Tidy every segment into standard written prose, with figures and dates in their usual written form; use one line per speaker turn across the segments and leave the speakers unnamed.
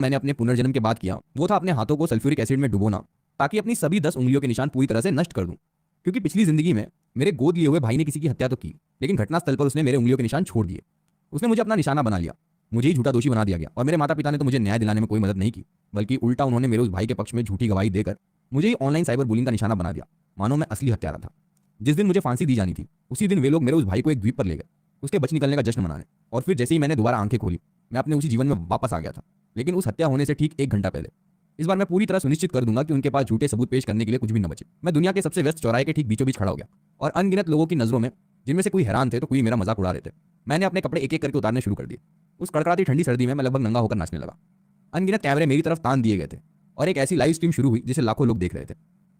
मैंने अपने पुनर्जन्म के बाद किया वो था अपने हाथों को सल्फ्यूरिक एसिड में डुबोना, ताकि अपनी सभी 10 उंगलियों के निशान पूरी तरह से नष्ट कर दूं। क्योंकि पिछली जिंदगी में मेरे गोद लिए हुए भाई ने किसी की हत्या तो की, लेकिन घटनास्थल पर उसने मेरे उंगलियों के निशान छोड़ दिए। उसने मुझे अपना निशाना बना लिया, मुझे ही झूठा दोषी बना दिया गया। और मेरे माता पिता ने तो मुझे न्याय दिलाने में कोई मदद नहीं की, बल्कि उल्टा उन्होंने मेरे उस भाई के पक्ष में झूठी गवाही देकर मुझे ही ऑनलाइन साइबर बुलिंग का निशाना बना दिया, मानो मैं असली हत्यारा था। जिस दिन मुझे फांसी दी जानी थी उसी दिन वे लोग मेरे उस भाई को एक द्वीप पर ले गए, उसके बच निकलने का जश्न मनाने। और फिर जैसे ही मैंने दोबारा आंखें खोली, मैं अपने उसी जीवन में वापस आ गया था, लेकिन उस हत्या होने से ठीक 1 घंटा पहले। इस बार मैं पूरी तरह सुनिश्चित कर दूंगा कि उनके पास झूठे सबूत पेश करने के लिए कुछ भी न बचे। मैं दुनिया के सबसे व्यस्त चौराहे के ठीक बीचों बीच खड़ा हो गया, और अनगिनत लोगों की नजरों में, जिनमें से कोई हैरान थे तो कोई मेरा मजाक उड़ा रहे थे, मैंने अपने कपड़े एक एक करके उतारने शुरू कर दिए। उस कड़कड़ाती ठंडी सर्दी में मैं लगभग नंगा होकर नाचने लगा। अनगिनत कैमरे मेरी तरफ तान दिए गए थे, और एक ऐसी लाइव स्ट्रीम शुरू हुई जिसे लाखों लोग देख रहे थे,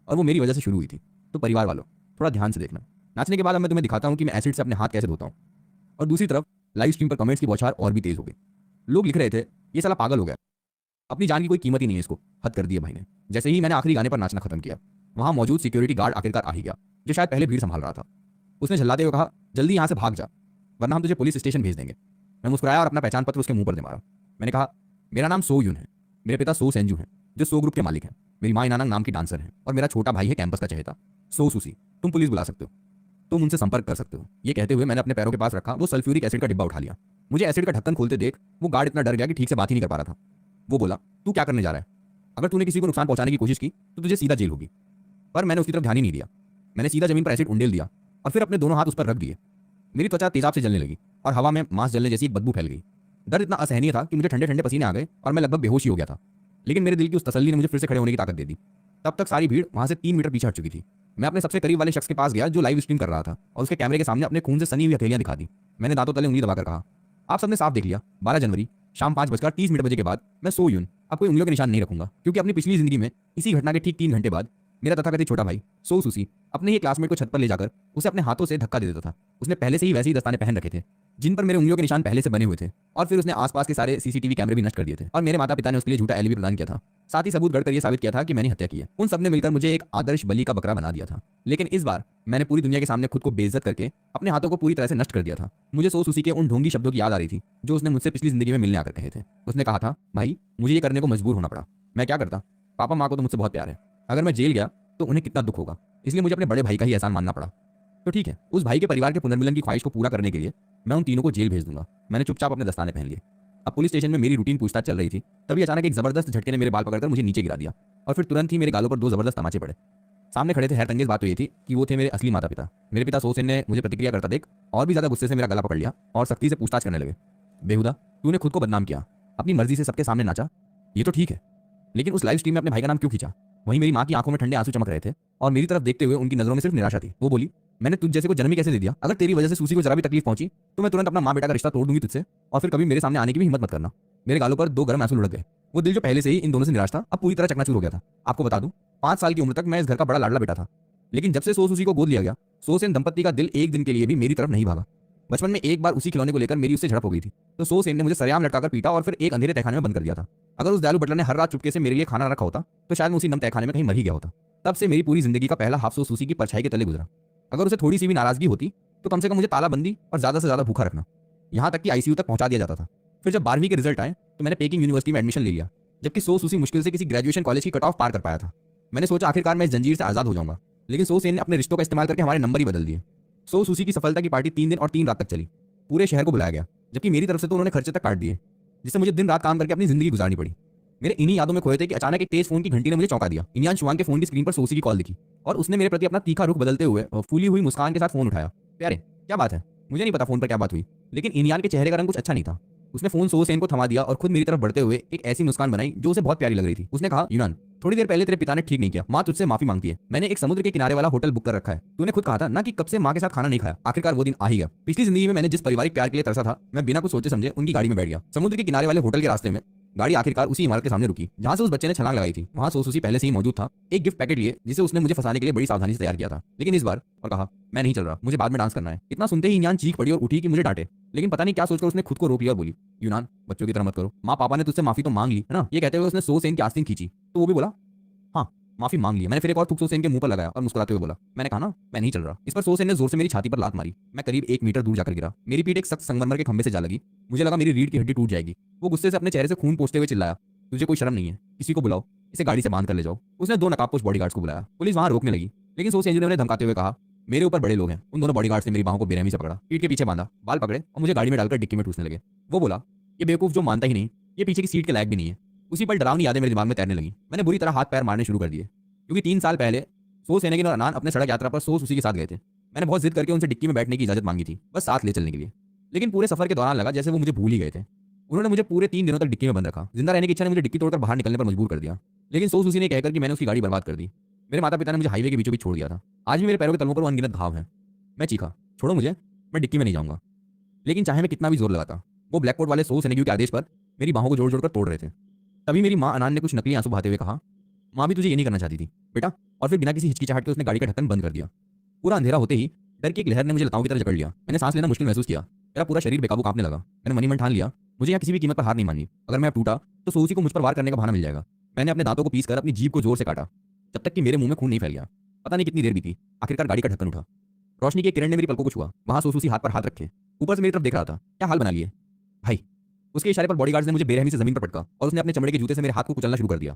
और वो मेरी वजह से शुरू हुई थी। तो परिवार वालों, थोड़ा ध्यान से देखना। नाचने के बाद अब मैं तुम्हें दिखाता हूँ कि मैं एसिड से अपने हाथ कैसे धोता हूँ। और दूसरी तरफ लाइव स्ट्रीम पर कमेंट्स की बौछार और भी तेज हो गई। लोग लिख रहे थे, ये साला पागल हो गया, अपनी जान की कोई कीमत ही नहीं है इसको, हद कर दिया भाई ने। जैसे ही मैंने आखिरी गाने पर नाचना खत्म किया, वहां मौजूद सिक्योरिटी गार्ड आखिरकार आ ही गया, जो शायद पहले भीड़ संभाल रहा था। उसने झल्लाते हुए कहा, जल्दी यहाँ से भाग जा, वरना हम तुझे पुलिस स्टेशन भेज देंगे। मैं मुस्कुराया और अपना पहचान पत्र उसके मुंह पर दे मारा। मैंने कहा, मेरा नाम सो यून है, मेरे पिता सो सेंजू हैं, जो सो ग्रुप के मालिक हैं। मेरी माँ इनानंग नाम की डांसर है, और मेरा छोटा भाई है कैंपस का चहेता सो सुसी। तुम पुलिस बुला सकते हो, तुम उनसे संपर्क कर सकते हो। ये कहते हुए मैंने अपने पैरों के पास रखा वो सल्फ्यूरिक एसिड का डिब्बा उठा लिया। मुझे एसिड का ढक्कन खोलते देख वो गार्ड इतना डर गया कि ठीक से बात ही नहीं कर पा रहा था। वो बोला, तू क्या करने जा रहा है? अगर तूने किसी को नुकसान पहुंचाने की कोशिश की तो तुझे सीधा जेल होगी। पर मैंने उसकी तरफ ध्यान ही नहीं दिया। मैंने सीधा जमीन पर एसिड उंडेल दिया और फिर अपने दोनों हाथ उस पर रख दिए। मेरी त्वचा तेजाब से जलने लगी और हवा में मांस जलने जैसी एक बदबू फैल गई। दर्द इतना असहनीय था कि मुझे ठंडे ठंडे पसीने आ गए और मैं लगभग बेहोश ही हो गया था। लेकिन मेरे दिल की उस तसल्ली ने मुझे फिर से खड़े होने की ताकत दे दी। तब तक सारी भीड़ वहां से 3 मीटर पीछे हट चुकी थी। मैं अपने सबसे करीब वाले शख्स के पास गया जो लाइव स्ट्रीम कर रहा था, और उसके कैमरे के सामने अपने खून से सनी हुई हथेलियां दिखा दी। मैंने दांतों तले उंगली दबाकर कहा, आप सबने साफ देख लिया, 12 जनवरी शाम 5:30 बजे के बाद मैं सो यून अब कोई उंगलियों के निशान नहीं रखूंगा, क्योंकि अपनी पिछली जिंदगी में इसी घटना के ठीक 3 घंटे बाद मेरा तथाकथित छोटा भाई सो सुसी अपने ही क्लासमेट को छत पर ले जाकर उसे अपने हाथों से धक्का दे देता था। उसने पहले से ही वैसे ही दस्ताने पहन रखे थे जिन पर मेरे उंगलियों के निशान पहले से बने हुए थे, और फिर उसने आसपास के सारे सीसीटीवी कैमरे भी नष्ट कर दिए थे, और मेरे माता पिता ने उसके लिए झूठा एलिबी प्रदान किया था। साथ ही सबूत गढ़कर यह साबित किया था कि मैंने हत्या की है। उन सबने मिलकर मुझे एक आदर्श बलि का बकरा बना दिया था। लेकिन इस बार मैंने पूरी दुनिया के सामने खुद को बेइज्जत करके अपने हाथों को पूरी तरह से नष्ट कर दिया था। मुझे सो सुसी के उन ढोंगी शब्दों की याद आ रही थी जो उसने मुझसे पिछली जिंदगी में मिलने आकर कहे थे। उसने कहा था, भाई मुझे ये करने को मजबूर होना पड़ा, मैं क्या करता, पापा माँ को तो मुझसे बहुत प्यार है, अगर मैं जेल गया तो उन्हें कितना दुख होगा, इसलिए मुझे अपने बड़े भाई का ही एहसान मानना पड़ा। तो ठीक है, उस भाई के परिवार के पुनर्मिलन की ख्वाहिश को पूरा करने के लिए मैं उन तीनों को जेल भेज दूंगा। मैंने चुपचाप अपने दस्ताने पहन लिए। अब पुलिस स्टेशन में मेरी रूटीन पूछताछ चल रही थी, तभी अचानक एक जबरदस्त झटके ने मेरे बाल पकड़कर मुझे नीचे गिरा दिया, और फिर तुरंत ही मेरे गालों पर 2 जबरदस्त तमाचे पड़े। सामने खड़े थे। हैरतअंगेज बात तो ये थी कि वो थे मेरे असली माता पिता। मेरे पिता सोसेन ने मुझे प्रतिक्रिया करता देख और भी ज्यादा गुस्से से मेरा गला पकड़ लिया और सख्ती से पूछताछ करने लगे। बेहुदा, तूने खुद को बदनाम किया, अपनी मर्जी से सबके सामने नाचा, ये तो ठीक है, लेकिन उस लाइव स्ट्रीम में अपने भाई का नाम क्यों खींचा? वहीं मेरी माँ की आंखों में ठंडे आंसू चमक रहे थे, और मेरी तरफ देखते हुए उनकी नजरों में सिर्फ निराशा थी। वो बोली, मैंने तुझ जैसे को जन्म ही कैसे दे दिया? अगर तेरी वजह से सुसी को जरा भी तकलीफ पहुंची तो मैं तुरंत अपना माँ बेटा का रिश्ता तोड़ दूंगी तुझसे, और फिर कभी मेरे सामने आने की भी हिम्मत मत करना। मेरे गालों पर 2 गर्म आंसू लुढ़क गए। वो दिल जो पहले से ही इन दोनों से निराश था, अब पूरी तरह चकनाचूर हो गया था। आपको बता दूं, 5 साल की उम्र तक मैं इस घर का बड़ा लाडला बेटा था, लेकिन जब से सो सुसी को गोद लिया गया, सो सेन दंपत्ति का दिल एक दिन के लिए भी मेरी तरफ नहीं भागा। बचपन में एक बार उसी खिलौने को लेकर मेरी उससे झड़प हो गई थी, तो सो सेन ने मुझे सरेआम लटकाकर पीटा और फिर एक अंधेरे तहखाने में बंद कर दिया था। अगर उस दयालु बटलर ने हर रात चुपके से मेरे लिए खाना रखा होता तो शायद मैं उसी नम तहखाने में कहीं मर ही गया होता। तब से मेरी पूरी जिंदगी का पहला हाफ सो सुसी की परछाई के तले गुजरा। अगर उसे थोड़ी सी भी नाराजगी होती तो कम से कम मुझे तालाबंदी और ज्यादा से ज्यादा भूखा रखना, यहाँ तक कि आईसीयू तक पहुंचा दिया जाता था। फिर जब 12वीं के रिजल्ट आए तो मैंने पेकिंग यूनिवर्सिटी में एडमिशन ले लिया, जबकि सो सुसी मुश्किल से किसी ग्रेजुएशन कॉलेज की कट ऑफ पार कर पाया था। मैंने सोचा आखिरकार मैं इस जंजीर से आजाद हो जाऊंगा, लेकिन सो सेन ने अपने रिश्तों का इस्तेमाल करके हमारे नंबर ही बदल दिए। सो सुसी की सफलता की पार्टी 3 दिन और 3 रात तक चली। पूरे शहर को बुलाया गया, जबकि मेरी तरफ से तो उन्होंने खर्चे तक काट दिए, जिससे मुझे दिन रात काम करके अपनी जिंदगी गुजारनी पड़ी। मेरे इन्हीं यादों में खोए थे कि अचानक एक तेज फोन की घंटी ने मुझे चौंका दिया। इनियान शुआंग के फोन की स्क्रीन पर सोसी की कॉल दिखी, और उसने मेरे प्रति अपना तीखा रुख बदलते हुए फूली हुई मुस्कान के साथ फोन उठाया। प्यारे, क्या बात है? मुझे नहीं पता फोन पर क्या बात हुई, लेकिन इनियान के चेहरे का रंग कुछ अच्छा नहीं था। उसने फोन सो सेन को थमा दिया और खुद मेरी तरफ बढ़ते हुए एक ऐसी मुस्कान बनाई जो उसे बहुत प्यारी लग रही थी। उसने कहा, यूनान, थोड़ी देर पहले तेरे पिता ने ठीक नहीं किया, माँ तुझसे माफी मांगती है। मैंने एक समुद्र के किनारे वाला होटल बुक कर रखा है। तूने खुद कहा था ना कि कब से माँ के साथ खाना नहीं खाया। आखिरकार वो दिन आ ही गया। पिछली जिंदगी में मैंने जिस पारिवारिक प्यार के लिए तरसा था, मैं बिना कुछ सोचे समझे उनकी गाड़ी में बैठ गया। समुद्र के किनारे वाले होटल के रास्ते में गाड़ी आखिरकार उसी इमारत के सामने रुकी जहां से उस बच्चे ने छलांग लगाई थी। वहां सो सुसी पहले से ही मौजूद था, एक गिफ्ट पैकेट लिए जिसे उसने मुझे फंसाने के लिए बड़ी सावधानी से तैयार किया था। लेकिन इस बार और कहा, मैं नहीं चल रहा, मुझे बाद में डांस करना है। इतना सुनते ही यूनान चीख पड़ी और उठी कि मुझे डांटे, लेकिन पता नहीं क्या सोचकर उसने खुद को रोक लिया और बोली, यूनान, बच्चों की तरह मत करो, माँ पापा ने तुझसे माफी तो मांग ली है ना। ये कहते हुए उसने सो सेन की आस्तीन खींची तो वो भी बोला, हाँ माफी मांग ली। मैंने फिर एक और थूक सो सेन के मुंह पर लगाया और मुस्कुराते हुए बोला, मैंने कहा ना मैं नहीं चल रहा। इस पर सो सेन ने जोर से मेरी छाती पर लात मारी। मैं करीब 1 मीटर दूर जाकर गिरा। मेरी पीठ एक सख्त संगमरमर के खंभे से जा लगी। मुझे लगा मेरी रीढ़ की हड्डी टूट जाएगी। वो गुस्से से अपने चेहरे से खून पोंछते हुए चिल्लाया, तुझे कोई शर्म नहीं है? किसी को बुलाओ, इसे गाड़ी से बांध कर ले जाओ। उसने 2 नकाबपोश बॉडीगार्ड्स को बुलाया। पुलिस वहां रोकने लगी, लेकिन सोस इंजीनियर ने धमकाते हुए कहा, मेरे ऊपर बड़े लोग हैं। उन दोनों बॉडीगार्ड्स ने मेरी बाहों को बेरहमी से पकड़ा, पीठ के पीछे बांधा, बाल पकड़े और मुझे गाड़ी में डालकर डिक्की में ठूसने लगे। वो बोला, ये बेवकूफ जो मानता ही नहीं, ये पीछे की सीट के लायक भी नहीं है। उसी पर डरावनी यादें मेरे दिमाग में तैरने लगी। मैंने बुरी तरह हाथ पैर मारने शुरू कर दिए, क्योंकि 3 साल पहले सोस सेनेगिन और अनान अपने सड़क यात्रा पर सोस उसी के साथ गए थे। मैंने बहुत जिद करके उनसे डिक्की में बैठने की इजाजत मांगी थी, बस साथ ले चलने के लिए। लेकिन पूरे सफर के दौरान लगा जैसे वो मुझे भूल ही गए थे। उन्होंने मुझे पूरे 3 दिनों तक डिक्की में बंद रखा। जिंदा रहने की इच्छा ने मुझे डिक्की तोड़कर बाहर निकलने पर मजबूर कर दिया, लेकिन सोस उसी ने कहकर कि मैंने उसकी गाड़ी बर्बाद कर दी। मेरे माता पिता ने मुझे हाईवे के बीचों बीच छोड़ दिया था। आज भी मेरे पैरों के तलवों पर वो अनगिनत घाव हैं। मैं चीखा, छोड़ो मुझे, मैं डिक्की में नहीं जाऊंगा। लेकिन चाहे मैं कितना भी जोर लगाता, वो ब्लैक कोट वाले सोस सेनेगियो के आदेश पर मेरी बाहों को जोड़ जोड़कर तोड़ रहे थे। तभी मेरी माँ अनान ने कुछ नकली आंसू बहाते हुए कहा, माँ भी तुझे ये नहीं करना चाहती थी बेटा। और फिर बिना किसी हिचकिचाहट के उसने गाड़ी का ढक्कन बंद कर दिया। पूरा अंधेरा होते ही डर की एक लहर ने मुझे लताओं की तरह जकड़ लिया। मैंने सांस लेना मुश्किल महसूस किया। मेरा पूरा शरीर बेकाबू कांपने लगा। मैंने मनी मन ठान लिया, मुझे यहाँ किसी भी कीमत पर हार नहीं माननी। अगर मैं अब टूटा तो सोसी को मुझ पर वार करने का बहाना मिल जाएगा। मैंने अपने दांतों को पीस कर अपनी जीभ को जोर से काटा, जब तक कि मेरे मुंह में खून नहीं फैल गया। पता नहीं कितनी देर बीती, आखिरकार गाड़ी का ढक्कन उठा। रोशनी की एक किरण ने मेरी पलकों को छुआ। वहां सोसूसी हाथ पर हाथ रखे ऊपर से मेरी तरफ देख रहा था। क्या हाल बना लिए भाई? उसके इशारे पर बॉडीगार्ड्स ने मुझे बेरहमी से जमीन पर पटका और उसने अपने चमड़े के जूते से मेरे हाथ को कुचलना शुरू कर दिया।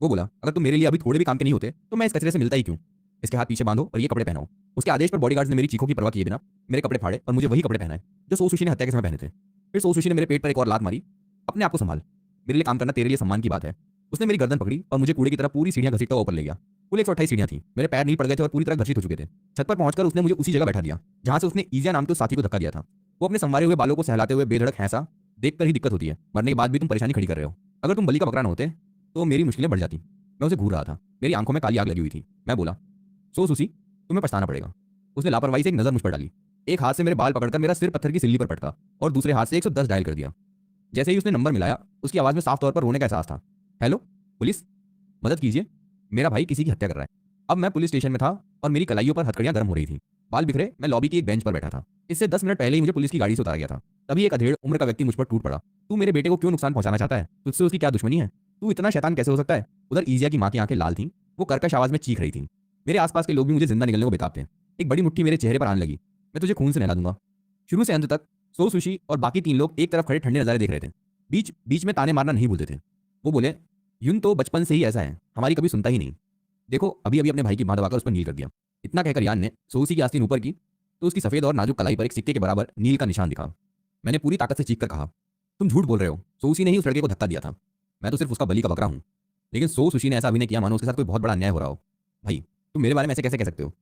वो बोला, अगर तुम मेरे लिए अभी थोड़े भी काम के नहीं होते तो मैं इस कचरे से मिलता ही क्यों? इसके हाथ पीछे बांधो और ये कपड़े पहनाओ। उसके आदेश पर बॉडीगार्ड्स ने मेरी चीखों की परवाह किए बिना मेरे कपड़े फाड़े और मुझे वही कपड़े पहनाए जो सोसूशी ने हत्या के समय पहने थे। फिर सोसूशी ने मेरे पेट पर एक और लात मारी। अपने आप को संभाल, मेरे लिए काम करना तेरे लिए सम्मान की बात है। उसने मेरी गर्दन पकड़ी और मुझे कूड़े की तरह पूरी सीढ़ियां घसीटता ऊपर ले गया। कुल 128 सीढ़ियां थी। मेरे पैर नील पड़ गए थे और पूरी तरह घसीट हो चुके थे। छत पर पहुंचकर उसने मुझे उसी जगह बैठा दिया जहां से उसने ईजिया नाम के उस साथी को धक्का दिया था। वो अपने संवारे हुए बालों को सहलाते हुए बेधड़क हंसा। देखकर ही दिक्कत होती है, मरने के बाद भी तुम परेशानी खड़ी कर रहे हो। अगर तुम बलि का बकरा न होते तो मेरी मुश्किलें बढ़ जाती। मैं उसे घूर रहा था, मेरी आंखों में काली आग लगी हुई थी। मैं बोला, सोसूसी, तुम्हें पछताना पड़ेगा। उसने लापरवाही से एक नजर मुझ पर डाली। एक हाथ से मेरे बाल पकड़कर मेरा सिर पत्थर की सिल्ली पर पटका और दूसरे हाथ से 110 डायल कर दिया। जैसे ही उसने नंबर मिलाया, उसकी आवाज में साफ तौर पर रोने का एहसास था। हेलो पुलिस, मदद कीजिए, मेरा भाई किसी की हत्या कर रहा है। अब मैं पुलिस स्टेशन में था और मेरी कलाइयों पर हथकड़ियां गर्म हो रही थी। बाल बिखरे मैं लॉबी की एक बेंच पर बैठा था। इससे 10 मिनट पहले ही मुझे पुलिस की गाड़ी से उतारा गया था। तभी एक अधेड़ उम्र का व्यक्ति मुझ पर टूट पड़ा। तू मेरे बेटे को क्यों नुकसान पहुंचाना चाहता है? तुझसे उसकी क्या दुश्मनी है? तू इतना शैतान कैसे हो सकता है? उधर ईजिया की मां की आंखें लाल थीं। वो कर्कश आवाज में चीख रही थी। मेरे आसपास के लोग भी मुझे जिंदा निकलने को बेताब थे। एक बड़ी मुट्ठी मेरे चेहरे पर आने लगी। मैं तुझे खून से नहला दूंगा। शुरू से अंत तक सोसूशी और बाकी 3 लोग एक तरफ खड़े ठंडे नजारे देख रहे थे। बीच बीच में ताने मारना नहीं भूलते थे। वो बोले, यून तो बचपन से ही ऐसा है, हमारी कभी सुनता ही नहीं। देखो अभी अभी अपने भाई की बांध दबाकर उस पर नील कर दिया। इतना कहकर यान ने सोसूसी की आस्तीन ऊपर की तो उसकी सफेद और नाजुक कलाई पर एक सिक्के के बराबर नील का निशान दिखा। मैंने पूरी ताकत से चीख कर कहा, तुम झूठ बोल रहे हो। सोसूसी ने ही उस लड़के को धक्का दिया था। मैं तो सिर्फ उसका बलि का बकरा हूं। लेकिन सोसूसी ने ऐसा अभिनय किया मानो उसके साथ कोई बहुत बड़ा अन्याय हो रहा हो। भाई तुम मेरे बारे में ऐसे कैसे कह सकते हो?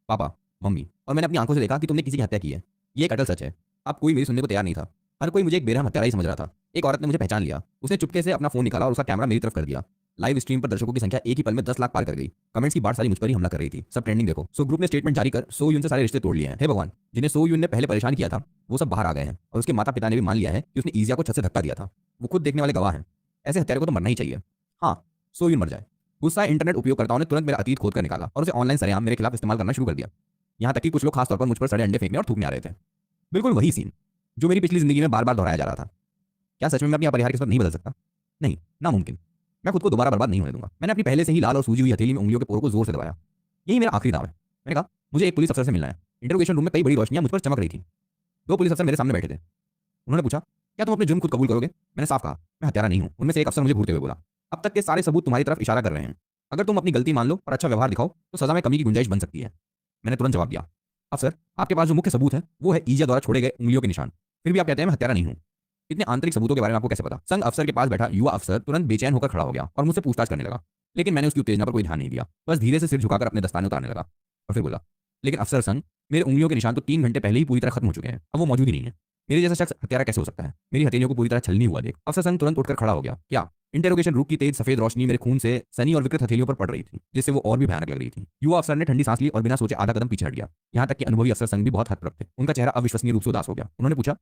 पापा, मम्मी और मैंने अपनी आंखों से देखा कि तुमने किसी की हत्या की है। ये एक अटल सच है। अब कोई मेरी सुनने को तैयार नहीं था। हर कोई मुझे एक बेरहम हत्यारा ही समझ रहा था। एक औरत ने मुझे पहचान लिया। उसने चुपके से अपना फोन निकाला और उसका कैमरा मेरी तरफ कर दिया। लाइव स्ट्रीम पर दर्शकों की संख्या एक ही पल में 10 लाख पार कर गई। कमेंट्स की बाढ़ सारी मुझ पर ही हमला कर रही थी। सब ट्रेंडिंग देखो। सो ग्रुप ने स्टेटमेंट जारी कर सो यून से सारे रिश्ते तोड़ लिए हैं। हे भगवान, जिन्हें सो यून ने पहले परेशान किया था वो सब बाहर आ गए हैं और उसके माता पिता ने भी मान लिया है कि उसने ईजिया को छत से धक्का दिया था। वो खुद देखने वाले गवाह हैं। ऐसे हत्यारे को तो मरना ही चाहिए। हाँ, सो यून मर जाए। गुस्सा इंटरनेट उपयोगकर्ताओं ने तुरंत मेरा अतीत खोद कर निकाला और उसे ऑनलाइन सरेआम मेरे खिलाफ इस्तेमाल करना शुरू कर दिया। यहाँ तक कि कुछ लोग खास तौर पर मुझ पर सड़े अंडे फेंकने और थूकने आ रहे थे। बिल्कुल वही सीन जो मेरी पिछली जिंदगी में बार बार दोहराया जा रहा था। क्या सच में मैं अपनी अपरिहार्य किस्मत नहीं बदल सकता? नहीं, नामुमकिन। मैं खुद को दोबारा बर्बाद नहीं होने दूंगा। मैंने अपनी पहले से ही लाल और सूजी हुई हथेली में उंगलियों के पोरों को जोर से दबाया। यही मेरा आखिरी दाव है। मैंने कहा, मुझे एक पुलिस अफसर से मिलना है। इंटरोगेशन रूम में कई बड़ी रोशनियां मुझ पर चमक रही थी। 2 पुलिस अफसर मेरे सामने बैठे थे। उन्होंने पूछा, क्या तुम अपने जुर्म खुद कबूल करोगे? मैंने साफ कहा, मैं हत्यारा नहीं हूं। उनमें से एक अफसर मुझे घूरते हुए बोला, अब तक के सारे सबूत तुम्हारी तरफ इशारा कर रहे हैं। अगर तुम अपनी गलती मान लो और अच्छा व्यवहार दिखाओ तो सजा में कमी की गुंजाइश बन सकती है। मैंने तुरंत जवाब दिया, अफसर, आपके पास जो मुख्य सबूत है वो है ईजिया द्वारा छोड़े गए उंगलियों के निशान। फिर भी आप कहते हैं मैं हत्यारा नहीं हूं। इतने आंतरिक सबूतों के बारे में आपको कैसे पता? संघ अफसर के पास बैठा युवा अफसर तुरंत बेचैन होकर खड़ा हो गया और मुझसे पूछताछ करने लगा। लेकिन मैंने उसकी उत्तेजना पर कोई ध्यान नहीं दिया। बस धीरे से सिर झुकाकर अपने दस्ताने उतारने लगा और फिर बोला, लेकिन अफसर संघ, मेरे उंगलियों के निशान तो 3 घंटे पहले ही पूरी तरह खत्म हो चुके हैं। अब वो मौजूद ही नहीं है। मेरे जैसा शख्स हत्यारा कैसे हो सकता है? मेरी हथेलियों को पूरी तरह छलनी हुआ देख अफसर संघ तुरंत उठकर खड़ा हो गया। क्या? इंटेरोगेशन रूम की तेज सफेद रोशनी मेरे खून से सनी और विकृत हथेलियों पर पड़ रही थी, जिससे वो और भी भयानक लग रही थी। युवा अफसर ने ठंडी सांस ली और बिना सोचे आधा कदम पीछे हट गया। यहाँ तक कि अनुभवी अफसर संघ भी बहुत हतप्रभ थे। उनका चेहरा अविश्वसनीय रूप से उदास हो गया। उन्होंने पूछा,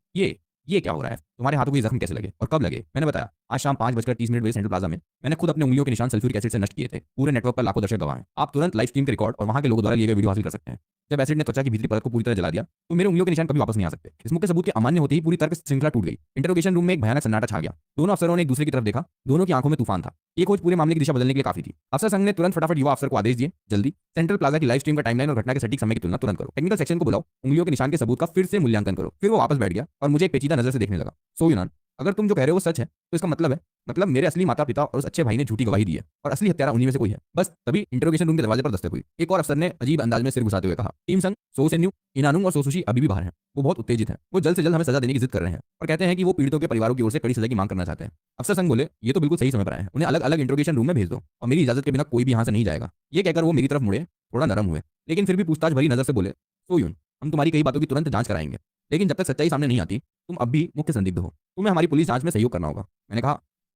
ये क्या हो रहा है? तुम्हारे हाथों को ये जख्म कैसे लगे और कब लगे? मैंने बताया, आज शाम 5:30 बजे सेंट्रल प्लाजा में मैंने खुद अपने उंगलियों के निशान सल्फ्यूरिक एसिड से नष्ट किए थे। पूरे नेटवर्क पर लाखों दर्शक गवाह हैं। आप तुरंत लाइव स्ट्रीम के रिकॉर्ड और वहां के लोगों द्वारा लिए गए वीडियो हासिल कर सकते हैं। जब एसिड ने त्वचा की भीतरी परत को पूरी तरह जला दिया तो मेरे उंगलियों के निशान कभी वापस नहीं आ सकते। इस मुख्य सबूत के अमान्य होते ही पूरी तर्क श्रृंखला टूट गई। इंटरोगेशन रूम में एक भयानक सन्नाटा छा गया। दोनों अफसरों ने एक दूसरे की तरफ देखा। दोनों की आंखों में तूफान था। ये खोज पूरे मामले की दिशा बदलने के लिए काफी थी। अफसर संघ ने तुरंत फटाफट युवा अफसर को आदेश दिए, जल्दी सेंट्रल प्लाजा की लाइव स्ट्रीम का टाइमलाइन और घटना के सटीक समय की तुलना तुरंत करो। टेक्निकल सेक्शन को बुलाओ, उंगलियों के निशान के सबूत का फिर से मूल्यांकन करो। फिर वो वापस बैठ गया और मुझे एक पेचीदा नजर से देखने लगा। सो यूनान, अगर तुम जो कह रहे हो वो सच है तो इसका मतलब मेरे असली माता पिता और उस अच्छे भाई ने झूठी गवाही दी है और असली हत्यारा उन्हीं में से कोई है। बस तभी इंटरोगेशन रूम के दरवाजे पर दस्तक हुई। एक और अफसर ने अजीब अंदाज में सिर घुसाते हुए कहा, टीम संग, सो सेन्यू, इनानुंग और सोसुशी अभी भी बाहर हैं। वो बहुत उत्तेजित हैं। वो जल्द से जल्द हमें सजा देने की जिद कर रहे हैं और कहते हैं कि वो पीड़ितों के परिवारों की ओर से कड़ी सजा की मांग करना चाहते हैं। अफसर संग बोले, ये तो बिल्कुल सही समय पर आए हैं, उन्हें अलग अलग इंटरोगेशन रूम में भेज दो और मेरी इजाजत के बिना कोई भी यहाँ से नहीं जाएगा। ये कहकर वो मेरी तरफ मुड़े, थोड़ा नरम हुए, लेकिन फिर भी पूछताछ भरी नजर से बोले, सोयून, हम तुम्हारी कई बातों की तुरंत जांच कराएंगे, लेकिन जब तक सच्चाई सामने नहीं आती तुम अब भी मुख्य संदिग्ध हो। तुम्हें हमारी पुलिस जांच में सहयोग करना होगा। मैंने कहा,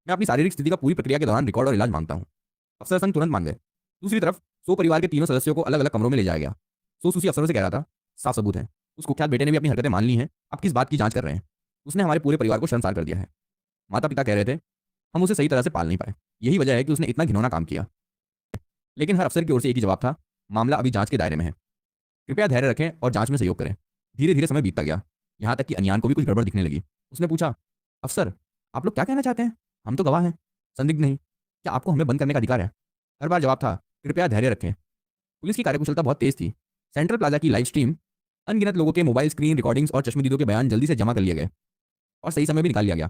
मैं अपनी शारीरिक स्थिति का पूरी प्रक्रिया के दौरान रिकॉर्ड और इलाज मांगता हूँ। अफसर संग तुरंत मान गए। दूसरी तरफ सो परिवार के तीनों सदस्यों को अलग अलग कमरों में ले जाया गया। सो सुशी अफसरों से कह रहा था, साफ सबूत है, उस कुख्यात बेटे ने भी अपनी हरकतें मान ली हैं। आप किस बात की जांच कर रहे हैं? उसने हमारे पूरे परिवार को शर्मसार कर दिया है। माता पिता कह रहे थे, हम उसे सही तरह से पाल नहीं पाए, यही वजह है कि उसने इतना घिनौना काम किया। लेकिन हर अफसर की ओर से एक ही जवाब था, मामला अभी जांच के दायरे में है, कृपया धैर्य रखें और जांच में सहयोग करें। धीरे धीरे समय बीतता गया, यहाँ तक कि अनियान को भी कुछ गड़बड़ दिखने लगी। उसने पूछा, अफसर, आप लोग क्या कहना चाहते हैं? हम तो गवाह हैं, संदिग्ध नहीं, क्या आपको हमें बंद करने का अधिकार है? हर बार जवाब था, कृपया धैर्य रखें। पुलिस की कार्यकुशलता बहुत तेज थी। सेंट्रल प्लाजा की लाइव स्ट्रीम, अनगिनत लोगों के मोबाइल स्क्रीन रिकॉर्डिंग्स और चश्मदीदों के बयान जल्दी से जमा कर लिए गए और सही समय भी निकाल लिया गया।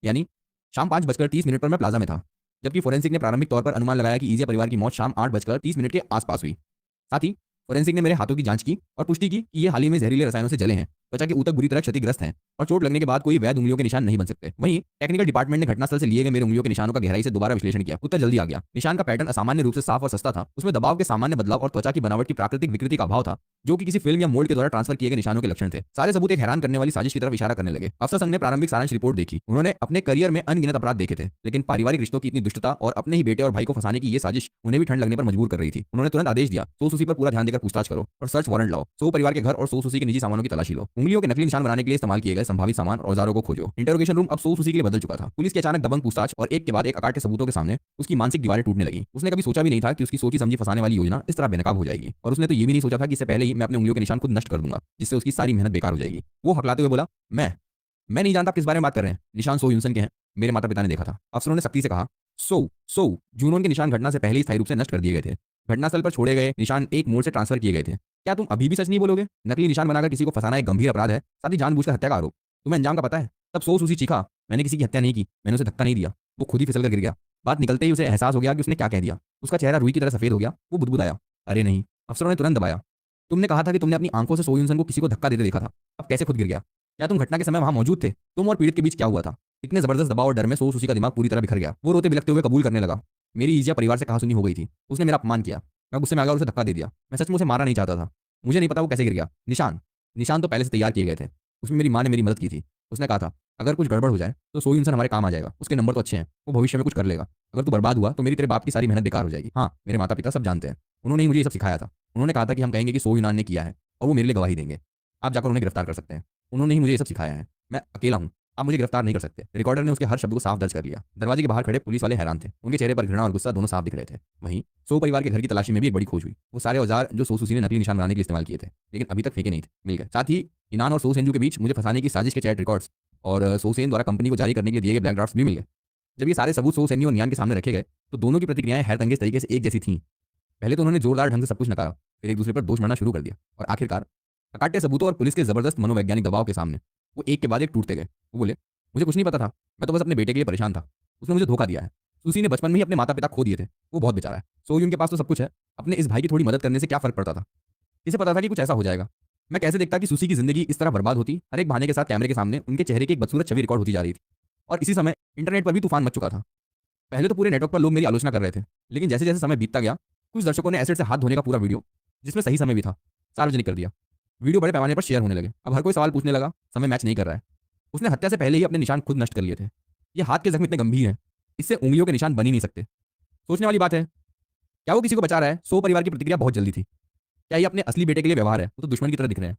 यानी शाम 5:30 पर मैं प्लाजा में था, जबकि फोरेंसिक ने प्रारंभिक तौर पर अनुमान लगाया कि ईजिया परिवार की मौत शाम 8:30 के आसपास हुई। साथ ही फोरेंसिक ने मेरे हाथों की जांच की और पुष्टि की कि ये हाल ही में जहरीले रसायनों से जले हैं, त्वचा के ऊतक बुरी तरह क्षतिग्रस्त हैं और चोट लगने के बाद कोई वैध उंगलियों के निशान नहीं बन सकते। वहीं टेक्निकल डिपार्टमेंट ने घटनास्थल से लिए गए मेरे उंगलियों के निशानों का गहराई से दोबारा विश्लेषण किया। उत्तर जल्दी आ गया। निशान का पैटर्न असामान्य रूप से साफ और सस्ता था। उसमें दबाव के सामान्य बदलाव और त्वचा की बनावट की प्राकृतिक विकृति का अभाव था, जो कि किसी फिल्म या मोल्ड के द्वारा ट्रांसफर किए गए निशानों के लक्षण थे। सारे सबूत एक हैरान करने वाली साजिश की तरफ इशारा करने लगे। अफसर संघ ने प्रारंभिक सारांश रिपोर्ट देखी। उन्होंने अपने करियर में अनगिनत अपराध देखे थे, लेकिन पारिवारिक रिश्तों की इतनी दुष्टता और अपने ही बेटे और भाई को फंसाने की ये साजिश उन्हें भी ठंड लगने पर मजबूर कर रही थी। उन्होंने तुरंत आदेश दिया, सो सुसी पर पूरा ध्यान देकर पूछताछ करो और सर्च वारंट लाओ। सो परिवार के घर और सो सुसी के निजी सामानों की तलाशी लो। उंगलियों के नकली निशान बनाने के लिए इस्तेमाल किए गए संभावित सामान और औजारों को खोजो। इंटरोगेशन रूम अब सो सुसी के लिए बदल चुका था। पुलिस की अचानक दबंग पूछताछ और एक के बाद एक अकाट्य सबूतों के सामने उसकी मानसिक दीवारें टूटने लगी। उसने कभी सोचा भी नहीं था कि उसकी सोची समझी फंसाने वाली योजना इस तरह बेनकाब हो जाएगी, और उसने तो ये भी नहीं सोचा था कि इससे पहले ही मैं अपने उंगलियों के निशान खुद नष्ट कर दूंगा, जिससे उसकी सारी मेहनत बेकार हो जाएगी। वो हकलाते हुए बोला, मैं नहीं जानता आप किस बारे में बात कर रहे हैं। निशान सो यूनसन के हैं, मेरे माता पिता ने देखा था। अफसरों ने सख्ती से कहा, सो जूनोन के निशान घटना से पहले ही स्थायी रूप से नष्ट कर दिए गए थे। घटनास्थल पर छोड़े गए निशान एक मोड़ से ट्रांसफर किए गए थे। क्या तुम अभी भी सच नहीं बोलोगे? नकली निशान बनाकर किसी को फंसाना एक गंभीर अपराध है, साथ ही जानबूझकर हत्या का आरोप। तुम्हें अंजाम का पता है? तब सो सुसी चीखा, मैंने किसी की हत्या नहीं की, मैंने उसे धक्का नहीं दिया, वो खुद ही फिसल कर गिर गया। बात निकलते ही उसे एहसास हो गया कि उसने क्या कह दिया। उसका चेहरा रुई की तरह सफेद हो गया। वो बुदबुदाया, अरे नहीं। अफसरों ने तुरंत दबाया, तुमने कहा था कि तुमने अपनी आंखों से सो यूनसन को किसी को धक्का देते देखा था, अब कैसे खुद गिर गया? क्या तुम घटना के समय वहां मौजूद थे? तुम और पीड़ित के बीच क्या हुआ था? इतने जबरदस्त दबाव और डर में सो सुसी का दिमाग पूरी तरह बिखर गया। वो रोते बिलखते हुए कबूल करने लगा, मेरी ईजिया परिवार से कहासुनी हो गई थी, उसने मेरा अपमान किया, मैं गुस्से में आ गया और उसे धक्का दे दिया। मैं सच में उसे मारना नहीं चाहता था, मुझे नहीं पता वो कैसे गिर गया। निशान तो पहले से तैयार किए गए थे, उसमें मेरी माँ ने मेरी मदद की थी। उसने कहा था, अगर कुछ गड़बड़ हो जाए तो सो यूनसन हमारे काम आ जाएगा, उसके नंबर तो अच्छे हैं, वो भविष्य में कुछ कर लेगा। अगर तू बर्बाद हुआ तो मेरी तेरे बाप की सारी मेहनत बेकार हो जाएगी। हाँ, मेरे माता पिता सब जानते हैं, उन्होंने ही मुझे ये सब सिखाया था। उन्होंने कहा था कि हम कहेंगे कि सो यूनान ने किया है और वो मेरे लिए गवाही देंगे, आप जाकर उन्हें गिरफ्तार कर सकते हैं। उन्होंने ही मुझे ये सब सिखाया है, मैं अकेला हूँ, आप मुझे गिरफ्तार नहीं कर सकते। रिकॉर्डर ने उसके हर शब्द को साफ दर्ज कर लिया। दरवाजे के बाहर खड़े पुलिस वाले हैरान थे, उनके चेहरे पर घृणा और गुस्सा दोनों साफ दिख रहे थे। वहीं सो परिवार के घर की तलाशी में भी एक बड़ी खोज हुई। वो सारे औजार जो सो सुसी ने नकली निशान बनाने के लिए इस्तेमाल किए थे, लेकिन अभी तक फेंके नहीं थे, मिल गए। साथ ही इनान और सो सेंजू के बीच मुझे फंसाने की साजिश के चैट रिकॉर्ड्स और सोसेन द्वारा कंपनी को जारी करने के लिए दिए गए ब्लैक ड्राफ्ट्स भी मिल गए। जब ये सारे सबूत सो सेन्यू और नियान के सामने रखे गए तो दोनों की प्रतिक्रियाएं हैरतअंगेज तरीके से एक जैसी थीं। पहले तो उन्होंने जोरदार ढंग से सब कुछ नकारा, फिर एक दूसरे पर दोष मढ़ना शुरू कर दिया, और आखिरकार अकाट्य सबूतों और पुलिस के जबरदस्त मनोवैज्ञानिक दबाव के सामने वो एक के बाद एक टूटते गए। वो बोले, मुझे कुछ नहीं पता था, मैं तो बस अपने बेटे के लिए परेशान था, उसने मुझे धोखा दिया है। सुसी ने बचपन में ही अपने माता पिता खो दिए थे, वो बहुत बेचारा है। सो यून के पास तो सब कुछ है, अपने इस भाई की थोड़ी मदद करने से क्या फर्क पड़ता था? इसे पता था कि कुछ ऐसा हो जाएगा। मैं कैसे देखता कि सुसी की जिंदगी इस तरह बर्बाद होती? हर एक बहाने के साथ कैमरे के सामने उनके चेहरे की एक बदसूरत छवि रिकॉर्ड होती जा रही थी, और इसी समय इंटरनेट पर भी तूफान मच चुका था। पहले तो पूरे नेटवर्क पर लोग मेरी आलोचना कर रहे थे, लेकिन जैसे जैसे समय बीतता गया कुछ दर्शकों ने एसिड से हाथ धोने का पूरा वीडियो, जिसमें सही समय भी था, सार्वजनिक कर दिया। वीडियो बड़े पैमाने पर शेयर होने लगे। अब हर कोई सवाल पूछने लगा, समय मैच नहीं कर रहा है, उसने हत्या से पहले ही अपने निशान खुद नष्ट कर लिए थे, ये हाथ के जख्म इतने गंभीर हैं, इससे उंगलियों के निशान बन ही नहीं सकते। सोचने वाली बात है, क्या वो किसी को बचा रहा है? सो परिवार की प्रतिक्रिया बहुत जल्दी थी। क्या ये अपने असली बेटे के लिए व्यवहार है? वो तो दुश्मन की तरह दिख रहे हैं।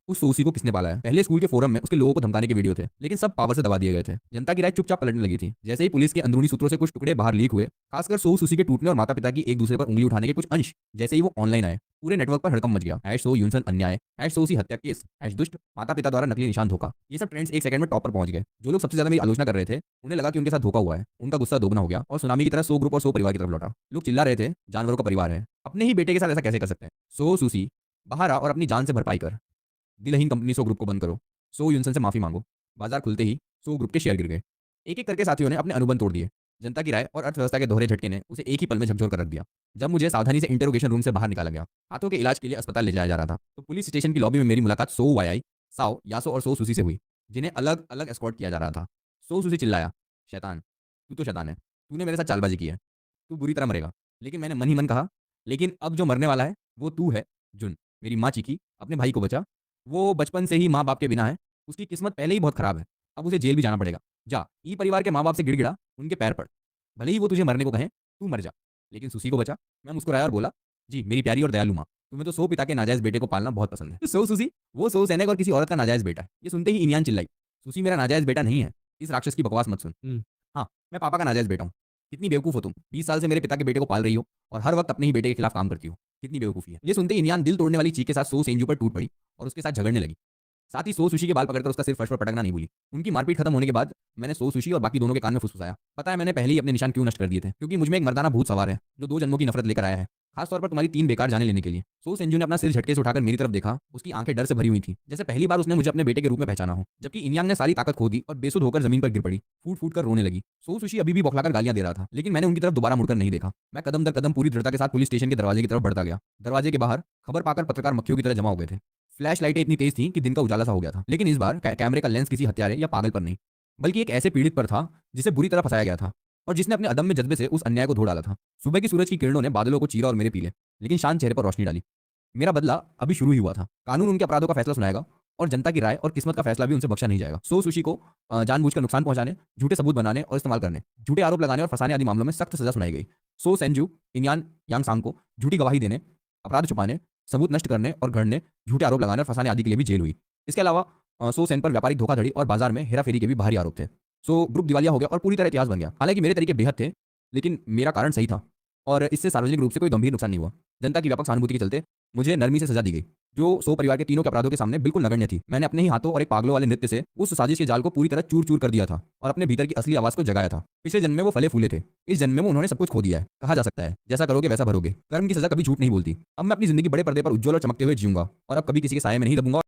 उस सोसी को किसने पाला है? पहले स्कूल के फोरम में उसके लोगों को धमकाने के वीडियो थे, लेकिन सब पावर से दबा दिए गए थे। जनता की राय चुपचाप पलटने लगी थी। जैसे ही पुलिस के अंदरूनी सूत्रों से कुछ टुकड़े बाहर लीक हुए, खासकर सो सुसी के टूटने और माता पिता की एक दूसरे पर उंगली उठाने के कुछ अंश जैसे ही वो ऑनलाइन आए, पूरे नेटवर्क पर हड़कंप मच गया। सो यूनसन अन्याय, सोसी हत्या केस, दुष्ट माता पिता द्वारा नकली निशान धोखा। ये सब ट्रेंड्स एक सेकंड में टॉप पर पहुंच गए। जो लोग सबसे ज्यादा मेरी आलोचना कर रहे थे, उन्हें लगा कि उनके साथ धोखा हुआ है, उनका गुस्सा दोगुना हो गया और सुनामी की तरह सो ग्रुप और सो परिवार की तरफ लौटा। लोग चिल्ला रहे थे, जानवरों का परिवार है, अपने ही बेटे के साथ ऐसा कैसे कर सकते हैं? सो सुसी बाहर आ और अपनी जान से भरपाई कर, दिलहीन कंपनी सो ग्रुप को बंद करो, सो यूनसन से माफी मांगो। बाजार खुलते ही सो ग्रुप के शेयर गिर गए। एक एक करके साथियों ने अपने अनुबंध तोड़ दिए। जनता की राय और अर्थव्यवस्था के दोहरे झटके ने उसे एक ही पल में झकझोर कर रख दिया। जब मुझे सावधानी से इंटरोगेशन रूम से बाहर निकाला गया, हाथों के इलाज के लिए अस्पताल ले जाया जा रहा था, तो पुलिस स्टेशन की लॉबी में मेरी मुलाकात सो वाई, साओ, यासो और सो सुसी से हुई, जिन्हें अलग अलग एस्कॉर्ट किया जा रहा था। सो सुसी चिल्लाया, शैतान, तू तो शैतान है, तूने मेरे साथ चालबाजी की है, तू बुरी तरह मरेगा। लेकिन मैंने मन ही मन कहा, लेकिन अब जो मरने वाला है वो तू है, जुन। मेरी माँ चीखी, अपने भाई को बचा, वो बचपन से ही माँ बाप के बिना है, उसकी किस्मत पहले ही बहुत खराब है, अब उसे जेल भी जाना पड़ेगा। जा, ई परिवार के माँ बाप से गिड़गिड़ा, उनके पैर पड़, भले ही वो तुझे मरने को कहें, तू मर जा, लेकिन सुसी को बचा। मैं मुस्कुराया और बोला, जी मेरी प्यारी और दयालु माँ, तुम्हें तो सो पिता के नाजायज बेटे को पालना बहुत पसंद है। सो सुसी, वो सो सैनिक और किसी औरत का नाजायज बेटा है। ये सुनते ही इनियान चिल्लाई, सुसी मेरा नाजायज बेटा नहीं है, इस राक्षस की बकवास मत सुन। हाँ, मैं पापा का नाजायज बेटा हूँ। कितनी बेवकूफ हो तुम, 20 साल से मेरे पिता के बेटे को पाल रही हो और हर वक्त अपने ही बेटे के खिलाफ काम करती हो। कितनी बेवकूफी है। ये सुनते ही इनियान दिल तोड़ने वाली चीख के साथ सो सेंजू पर टूट पड़ी और उसके साथ झगड़ने लगी। साथ ही सो सुशी के बाल पकड़कर उसका सिर फर्श पर पटकना नहीं भूली। उनकी मारपीट खत्म होने के बाद मैंने सो सुशी और बाकी दोनों के कान में फुसफुसाया, पता है मैंने पहले ही अपने निशान क्यों नष्ट कर दिए थे, क्योंकि मुझ में एक मर्दाना भूत सवार है जो 2 जन्मों की नफरत लेकर आया है, खासतौर पर तुम्हारी 3 बेकार जाने लेने के लिए। सो सेंजू ने अपना सिर झटके से उठाकर मेरी तरफ देखा। उसकी आंखें डर से भरी हुई थी, जैसे पहली बार उसने मुझे अपने बेटे के रूप में पहचाना हो। जबकि इनियांग ने सारी ताकत खो दी और बेसुध होकर जमीन पर गिर पड़ी, फूट फूट कर रोने लगी। सो सुशी अभी भी बौखलाकर गालियां दे रहा था, लेकिन मैंने उनकी तरफ दोबारा मुड़कर नहीं देखा। मैं कदम दर कदम पूरी दृढ़ता के साथ पुलिस स्टेशन के दरवाजे की तरफ बढ़ता गया। दरवाजे के बाहर खबर पाकर पत्रकार मक्खियों की तरह जमा हो गए थे। फ्लैश लाइटें इतनी तेज थीं कि दिन का उजाला सा हो गया था। लेकिन इस बार कैमरे का लेंस किसी हत्यारे या पागल पर नहीं, बल्कि एक ऐसे पीड़ित पर था जिसे बुरी तरह फंसाया गया था और जिसने अपने अदम्य जज्बे से उस अन्याय को धो डाला था। सुबह की सूरज की किरणों ने बादलों को चीरा और मेरे पीले लेकिन शांत चेहरे पर रोशनी डाली। मेरा बदला अभी शुरू ही हुआ था। कानून उनके अपराधों का फैसला सुनाएगा और जनता की राय और किस्मत का फैसला भी उनसे बख्शा नहीं जाएगा। सो सुशी को जानबूझकर नुकसान पहुंचाने, झूठे सबूत बनाने और इस्तेमाल करने, झूठे आरोप लगाने और फंसाने आदि मामलों में सख्त सजा सुनाई गई। सो सेंजू, इनियान यांग सांग को झूठी गवाही देने, अपराध छुपाने, सबूत नष्ट करने और गढ़ने, झूठे आरोप लगाने और फंसाने आदि के लिए भी जेल हुई। इसके अलावा सो सेन पर व्यापारिक धोखाधड़ी और बाजार में हेराफेरी के भी भारी आरोप थे। सो ग्रुप दिवालिया हो गया और पूरी तरह इतिहास बन गया। हालांकि मेरे तरीके बेहद थे, लेकिन मेरा कारण सही था और इससे सार्वजनिक रूप से कोई गंभीर नुकसान नहीं हुआ। जनता की व्यापक सहानुभूति के चलते मुझे नरमी से सजा दी गई, जो सो परिवार के तीनों के अपराधों के सामने बिल्कुल नगण्य थी। मैंने अपने ही हाथों और एक पागलों वाले नृत्य से उस साजिश के जाल को पूरी तरह चूर चूर कर दिया था और अपने भीतर की असली आवाज को जगाया था। पिछले जन्म में वो फले फूले थे, इस जन्म में उन्होंने सब कुछ खो दिया है। कहा जा सकता है जैसा करोगे वैसा भरोगे। कर्म की सजा कभी झूठ नहीं बोलती। अब मैं अपनी जिंदगी बड़े पर्दे पर उज्जवल और चमकते हुए जीऊंगा और अब कभी किसी के साये में नहीं दबूंगा।